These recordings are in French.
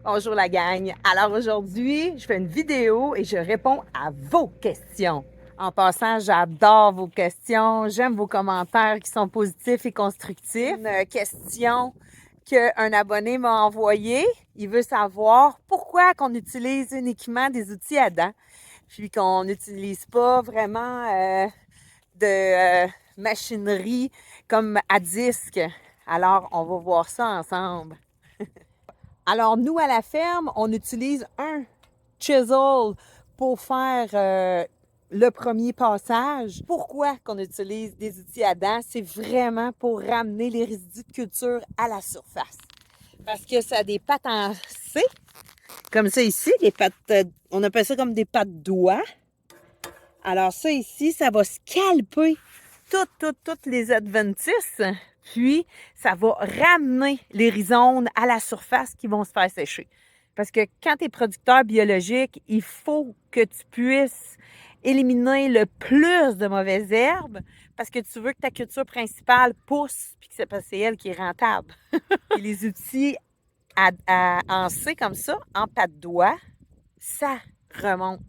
Bonjour la gang! Alors aujourd'hui, je fais une vidéo et je réponds à vos questions. En passant, j'adore vos questions, j'aime vos commentaires qui sont positifs et constructifs. Une question qu'un abonné m'a envoyée, il veut savoir pourquoi qu'on utilise uniquement des outils à dents, puis qu'on n'utilise pas vraiment de machinerie comme à disque. Alors, on va voir ça ensemble. Alors, nous, à la ferme, on utilise un chisel pour faire le premier passage. Pourquoi qu'on utilise des outils à dents? C'est vraiment pour ramener les résidus de culture à la surface. Parce que ça a des pattes en C, comme ça ici, des pattes, on appelle ça comme des pattes doigts. Alors ça ici, ça va scalper toutes les adventices, puis ça va ramener les rhizomes à la surface qui vont se faire sécher. Parce que quand tu es producteur biologique, il faut que tu puisses éliminer le plus de mauvaises herbes parce que tu veux que ta culture principale pousse, puis que c'est elle qui est rentable. Et les outils en C comme ça, en pas de doigts, ça remonte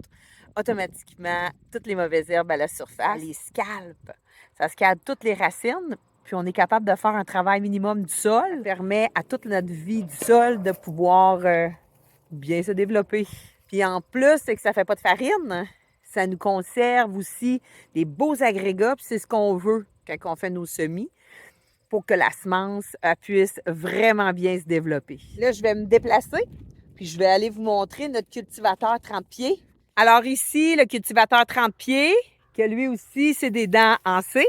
automatiquement toutes les mauvaises herbes à la surface, les scalpe. Ça scalpe toutes les racines, puis on est capable de faire un travail minimum du sol. Ça permet à toute notre vie du sol de pouvoir bien se développer. Puis en plus, c'est que ça fait pas de farine. Ça nous conserve aussi des beaux agrégats, puis c'est ce qu'on veut quand on fait nos semis pour que la semence puisse vraiment bien se développer. Là, je vais me déplacer, puis je vais aller vous montrer notre cultivateur 30 pieds. Alors ici, le cultivateur 30 pieds, que lui aussi, c'est des dents en C.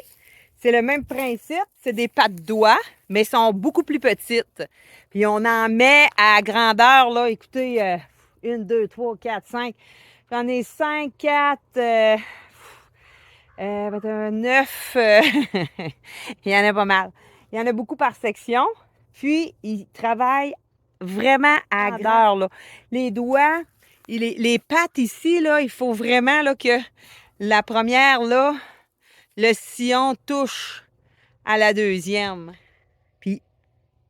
C'est le même principe, c'est des pattes doigts, mais sont beaucoup plus petites. Puis on en met à grandeur, là, écoutez, 1, 2, 3, 4, 5. J'en ai 5, 4, 9. Il y en a pas mal. Il y en a beaucoup par section. Puis, il travaille vraiment à grandeur, là. Les doigts, les pattes ici, là, il faut vraiment là, que la première, là, le sillon touche à la deuxième. Puis,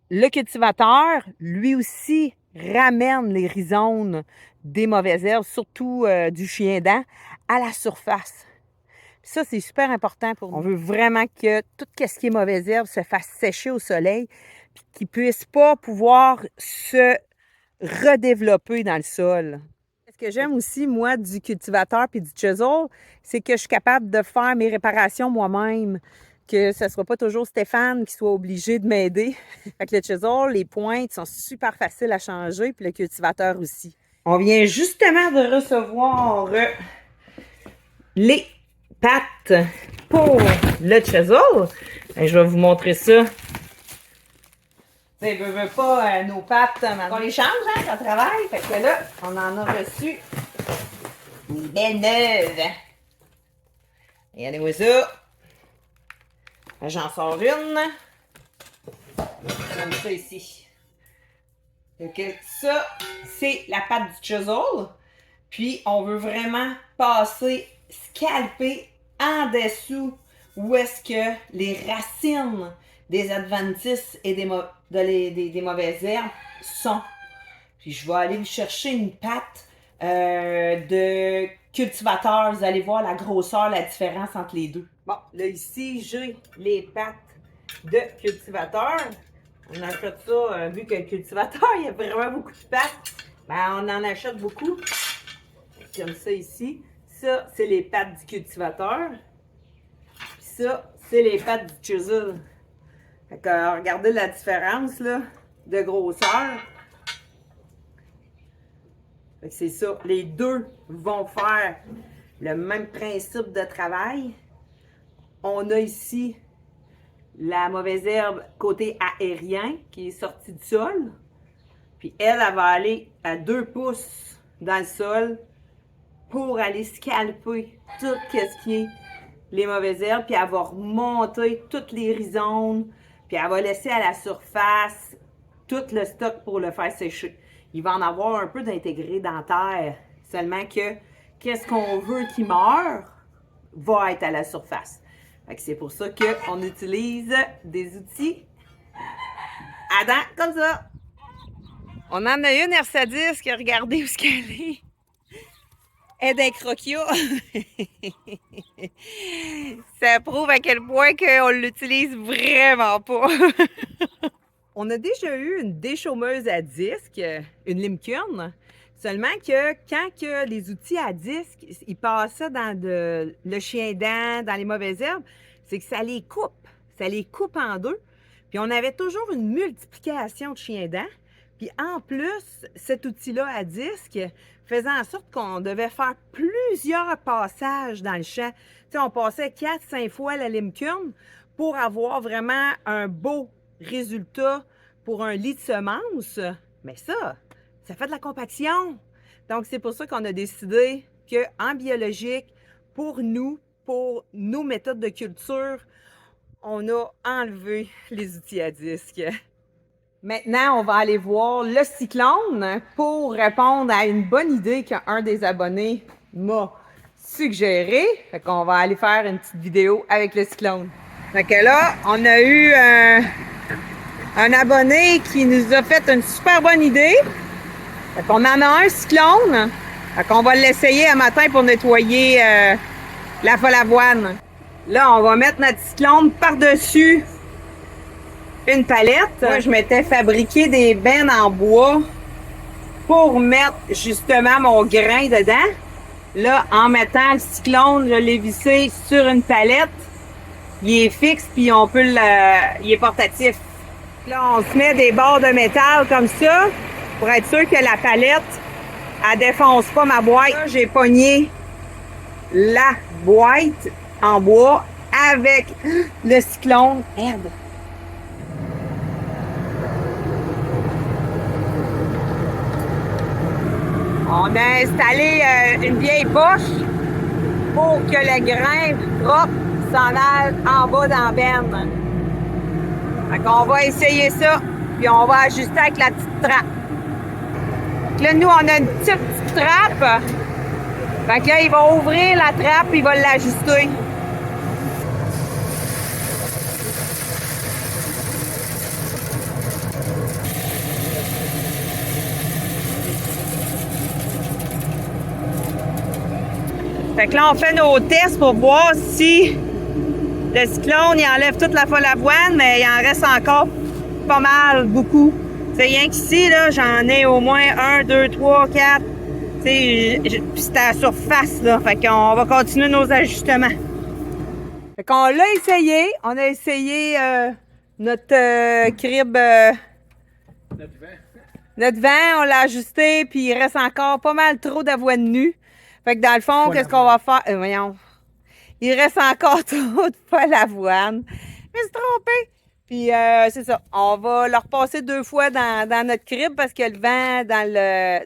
le cultivateur, lui aussi, ramène les rhizomes des mauvaises herbes, surtout du chien-dent, à la surface. Puis ça, c'est super important pour nous. On veut vraiment que tout ce qui est mauvaise herbe se fasse sécher au soleil, puis qu'il ne puisse pas pouvoir se redévelopper dans le sol. Ce que j'aime aussi, moi, du cultivateur puis du chisel, c'est que je suis capable de faire mes réparations moi-même, que ce ne soit pas toujours Stéphane qui soit obligé de m'aider. Fait que le chisel, les pointes sont super faciles à changer, puis le cultivateur aussi. On vient justement de recevoir les pattes pour le chisel. Et je vais vous montrer ça. Tu sais, veut pas nos pattes, on les change hein, quand on travaille. Fait que là, on en a reçu une belle neuve. Regardez-moi ça. J'en sors une. Comme ça ici. Donc ça, c'est la patte du chisel. Puis, on veut vraiment passer, scalper en dessous où est-ce que les racines des adventices et des mauvaises herbes sont. Puis, je vais aller vous chercher une patte de cultivateur. Vous allez voir la grosseur, la différence entre les deux. Bon, là, ici, j'ai les pattes de cultivateur. On achète ça, vu que le cultivateur, il y a vraiment beaucoup de pattes. Ben, on en achète beaucoup. Comme ça ici. Ça, c'est les pattes du cultivateur. Puis ça, c'est les pattes du chisel. Fait que regardez la différence là, de grosseur. Fait que c'est ça. Les deux vont faire le même principe de travail. On a ici la mauvaise herbe côté aérien qui est sortie du sol. Puis elle va aller à 2 pouces dans le sol pour aller scalper tout ce qui est les mauvaises herbes, puis elle va remonter tous les rhizomes, puis elle va laisser à la surface tout le stock pour le faire sécher. Il va en avoir un peu d'intégré dans la terre, seulement que qu'est-ce qu'on veut qui meure va être à la surface. C'est pour ça qu'on utilise des outils à dents comme ça. On en a une Ersadis qui a regardé où ce qu'elle est. Elle est d'un croquia. Ça prouve à quel point qu'on l'utilise vraiment pas. On a déjà eu une déchaumeuse à disque, une limecurne. Seulement que quand que les outils à disque, ils passaient dans le chien-dent, dans les mauvaises herbes, c'est que ça les coupe. Ça les coupe en deux. Puis on avait toujours une multiplication de chiens-dents. Puis en plus, cet outil-là à disque faisait en sorte qu'on devait faire plusieurs passages dans le champ. Tu sais, on passait 4-5 fois la limecurne pour avoir vraiment un beau résultat pour un lit de semences. Mais ça fait de la compaction. Donc, c'est pour ça qu'on a décidé qu'en biologique, pour nos méthodes de culture, on a enlevé les outils à disque. Maintenant, on va aller voir le cyclone pour répondre à une bonne idée qu'un des abonnés m'a suggérée. Fait qu'on va aller faire une petite vidéo avec le cyclone. Fait que là, on a eu un abonné qui nous a fait une super bonne idée. Fait qu'on en a un cyclone. Fait qu'on va l'essayer un matin pour nettoyer la folle avoine. Là, on va mettre notre cyclone par-dessus une palette. Moi, je m'étais fabriqué des bennes en bois pour mettre justement mon grain dedans. Là, en mettant le cyclone, je l'ai vissé sur une palette. Il est fixe, puis on peut il est portatif. Là, on se met des barres de métal comme ça pour être sûr que la palette, elle défonce pas ma boîte. Là, j'ai pogné la boîte en bois avec le cyclone. Merde! On a installé une vieille poche pour que le grain propre s'en aille en bas dans la benne. Fait qu'on va essayer ça, puis on va ajuster avec la petite trappe. Fait que là, nous, on a une petite trappe. Fait que là, il va ouvrir la trappe, il va l'ajuster. Fait que là, on fait nos tests pour voir si le cyclone, il enlève toute la folle avoine, mais il en reste encore pas mal, beaucoup. C'est rien qu'ici, là, j'en ai au moins 1, 2, 3, 4. Puis c'est à la surface, là. Fait qu'on va continuer nos ajustements. Fait qu'on l'a essayé. On a essayé notre crib. Notre vent, on l'a ajusté, puis il reste encore pas mal trop d'avoine nue. Fait que dans le fond, qu'est-ce qu'on va faire? Voyons. Il reste encore trop de folle avoine. Je me suis trompée. Puis c'est ça. On va le repasser 2 fois dans notre crib parce que le vent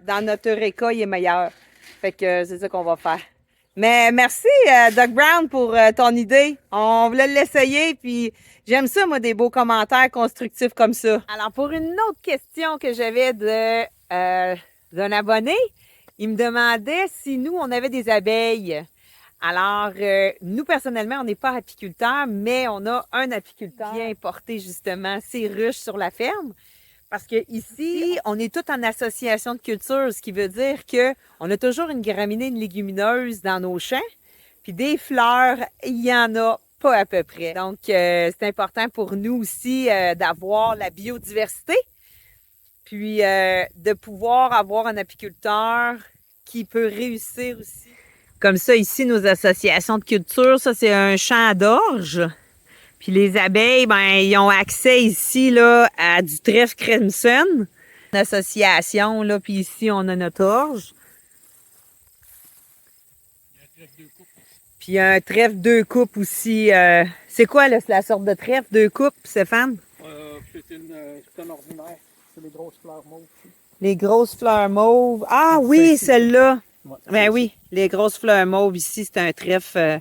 dans notre Eureka, il est meilleur. Fait que c'est ça qu'on va faire. Mais merci, Doc Brown, pour ton idée. On voulait l'essayer, puis j'aime ça, moi, des beaux commentaires constructifs comme ça. Alors, pour une autre question que j'avais d'un abonné, il me demandait si nous, on avait des abeilles. Alors, nous, personnellement, on n'est pas apiculteurs, mais on a un apiculteur qui a importé justement ses ruches sur la ferme. Parce que ici, on est tous en association de culture, ce qui veut dire que on a toujours une graminée, une légumineuse dans nos champs. Puis des fleurs, il y en a pas à peu près. Donc, c'est important pour nous aussi d'avoir la biodiversité. Puis, de pouvoir avoir un apiculteur qui peut réussir aussi. Comme ça, ici, nos associations de culture, ça, c'est un champ d'orge. Puis les abeilles, ben, ils ont accès ici, là, à du trèfle crimson. Une association, là, puis ici, on a notre orge. Puis il y a un trèfle 2 coupes aussi. C'est quoi, là, la sorte de trèfle 2 coupes, Stéphane? C'est un ordinaire. C'est les grosses fleurs mauves. Les grosses fleurs mauves. Ah oui, celle-là. Ouais, ben oui, les grosses fleurs mauves ici, c'est un trèfle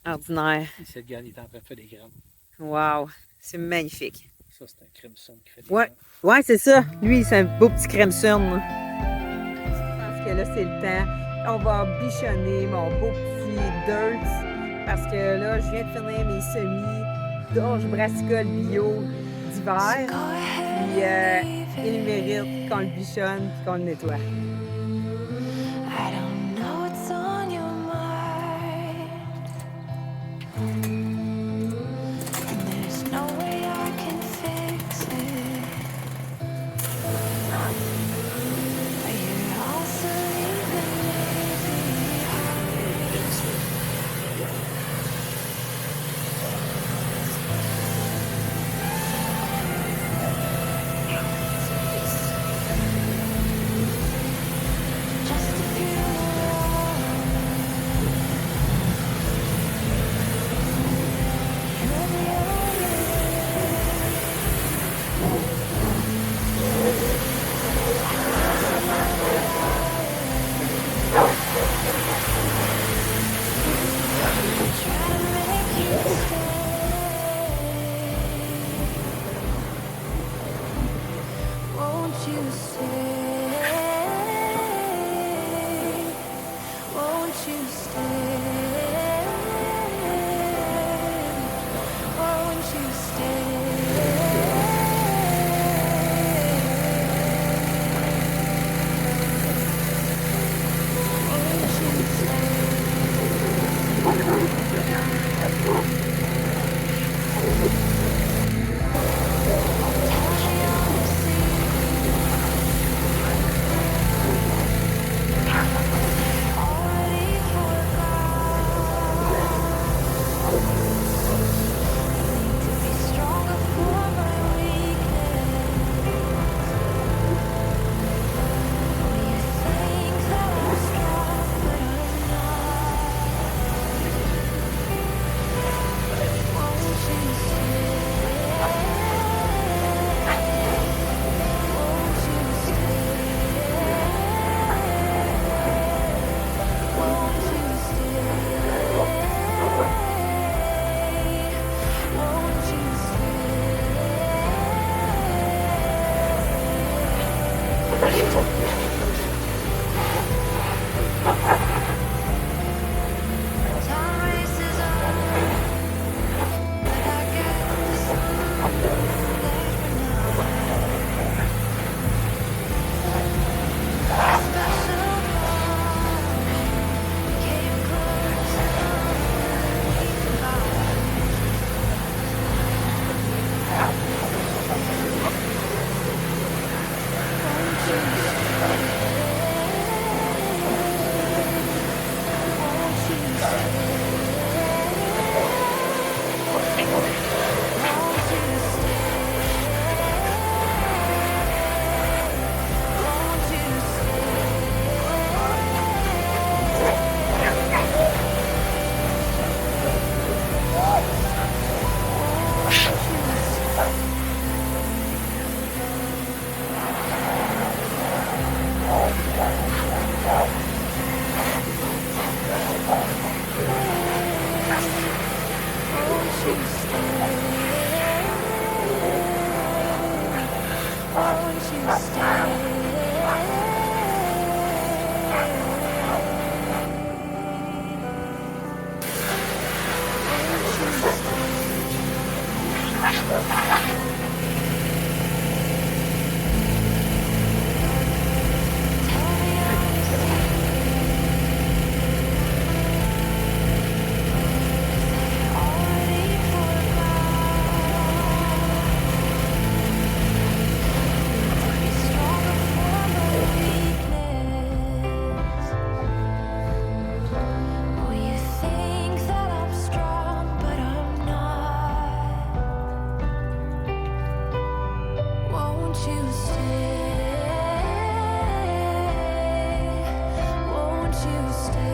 ordinaire. Cette gagne est en train de faire des graines. Wow, c'est magnifique. Ça, c'est un crimson qui fait des Ouais, graines. ouais, c'est ça. Lui, c'est un beau petit crimson. Je pense que là, c'est le temps. On va bichonner mon beau petit dirt parce que là, je viens de finir mes semis d'orge brassicole bio d'hiver. Puis Il mérite qu'on le bichonne et qu'on le nettoie. I don't know what's on your mind, and there's no way I can fix it. But you're also leaving me behind. Just a few Won't you stay? Won't you stay? Won't you already forgot? To be stronger for my weakness. You think that I'm strong, but I'm not. Won't you stay? Won't you stay? Won't you stay? Won't you stay? Time races on, but I got the sun left for now. Special one came close underneath the light. Won't you Won't you stay?